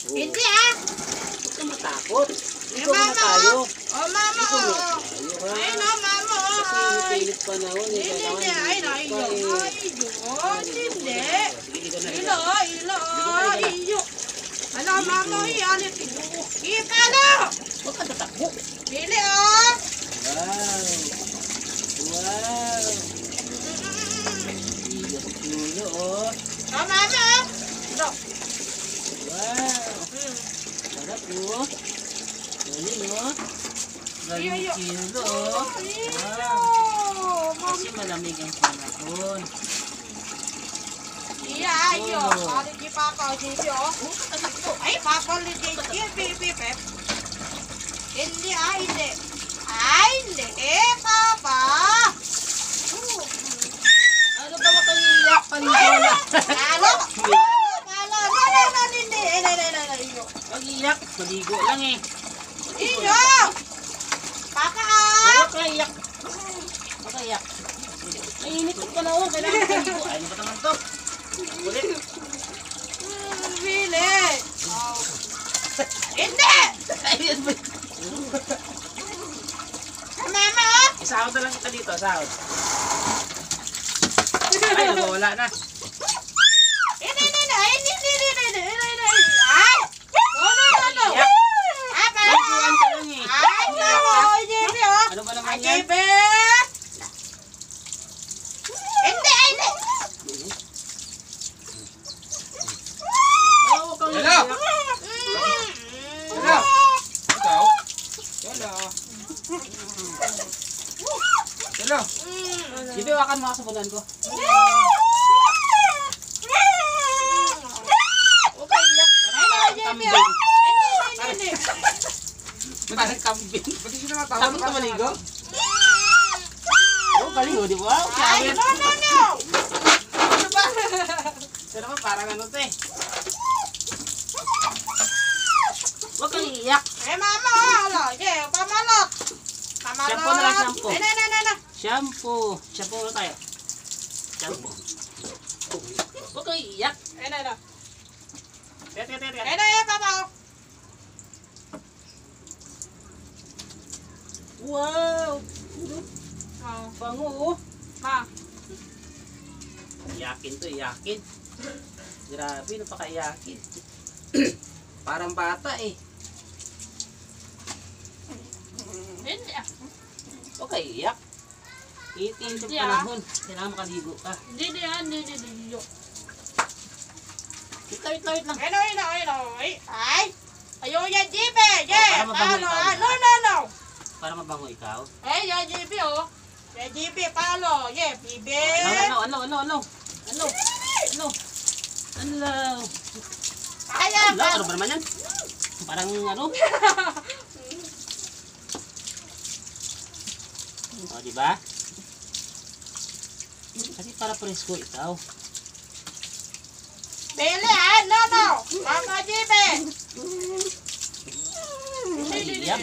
Hindi ah. Huwag ka matakot. Eh, Ikaw na tayo. Oh, mama. Ikaw na Oh. tayo, ha? Ay, no, mama. Kasi init-init panahon. Hindi, hindi. Ay, no, iyo. Hindi. Iyo. Ano, mama, iyalit. Ipalo. Huwag ka tatakbo. Pili, oh. Wow. Wow. Iyo sa tulo, oh. Oh, mama. Ito. Wow. Sarap, oh. Galing, oh. Galing kilo, oh. Wow. Kasi malamig ang panahon. Iya, ayo. Ada di papa, di oh. Ay, papa li di pip. Hindi, hindi. Hindi, papa. Ano ba makahiyak? Paniwala. Halo. Hindi. Iyo. Pag-iyak, maligo lang eh. Iyo. Papa. Huwag kaiyak. Huwag kaiyak. Mainit ang panahon. Kailangan maligo. Ay, ano ba naman to? Ulit. Bili. Hindi. Ayun ba? Mama. Isahod na lang kita dito. Sahod. Ay, nawawala na. Hindi. Ay. No. Iyak. Apa? Paliguan ka lang eh. Ay, no. Hindi, oh. Ano ba naman yan? Jibe. Hindi. Oh, huwag kang Hello? iyak. Hello? Ikaw? Hello? Hello? Dito, akan mga sabunan ko. Huwag kang iyak. Parang kambing. Hindi. Parang kambing. Ba't hindi siya natawag? Takot ka maligo? Oh, galing oh, di ba? Ay, Kaya no. ano ba? Pero naman parang ano to eh. Huwag kang iiyak. Mama, halo. Pamalot. Shampoo na lang, shampoo. Na. Shampoo. Shampoo na tayo. Shampoo. Huwag kang iiyak. Na. Teka. Papa. Wow! Oh, Bango oh. ma. Iyakin to, iyakin. Grabe, napaka-iyakin. Parang bata eh. Hindi. Huwag kang iiyak. Itin sa Hindi, panahon. Kailangan makaligo ka. Hindi. Wait lang. Ay. Ayo ya jibe. para mabango ikaw. No. Para mabango ikaw. Ya jibe oh. Ya jibe palo. Bibe. Ano? Kaya Ano ba naman yan? Parang ano? O, diba? Kasi para presko ikaw. Bele no. Mama jibe. Iyak.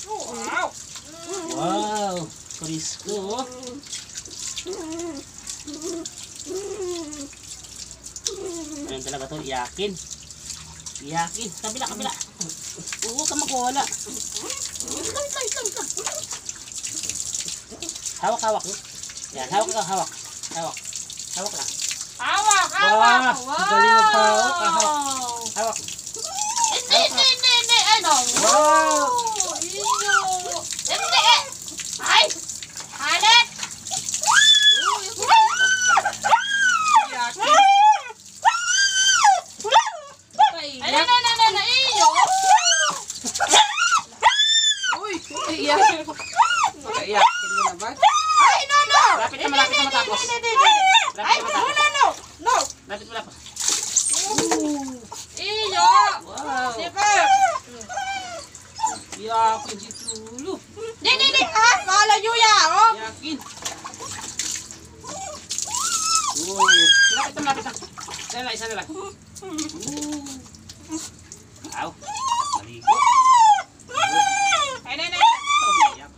Wow. Wow! Presko. Ayun talaga to, iyakin. Kabila. Oo, ka magwala. Hawak. Yan, hawak. Hawak lang. Hawak. Galing magpahawak. Hawak. Hindi. Ano? Wow! Iyo. Hindi. Ay. Halit. Na. Iyo. Uy! Iyak! Iyakin mo naman. Ay, no. Lapit na matapos. Ay, no. Lapit mo lapos. Iyo. Wow! Diba? Iyakin si Tulo. Hindi. Malayo ya, oh. Iyakin. Wow! Lapit na. Isa na lang. Wow! Maligo. Ay, na. Iyak.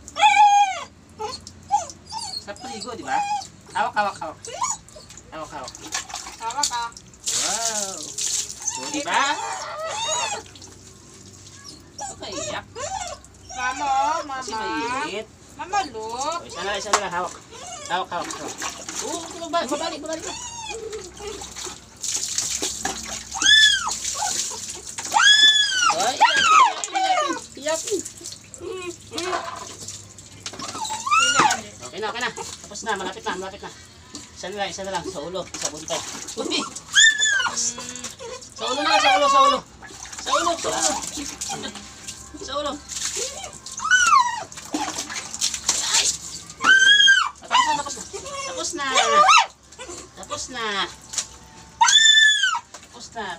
Sa paligo, di ba? Hawak. Hawak ka. Wow! Diba? Huwag ka iyak. Mama, Kasi mama. mainit. Mama, look. O, isa na lang. Hawak. Hawak. Oo, babalik. Ay, iyakin. Okay na. Tapos na, malapit na. Isa na lang, sa ulo, sa buntay. Uy! Sa ulo na, sa ulo. Ay!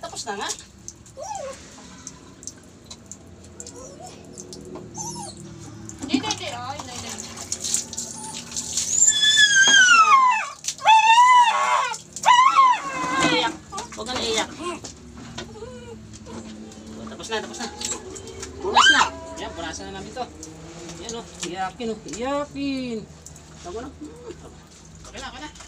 Tapos na nga. Hindi. Ay, hindi. Huwag ka na iyak. Tapos na. Punas na. Yan, punasan na namin to. Yan o, iyakin. Tama na. Okay na.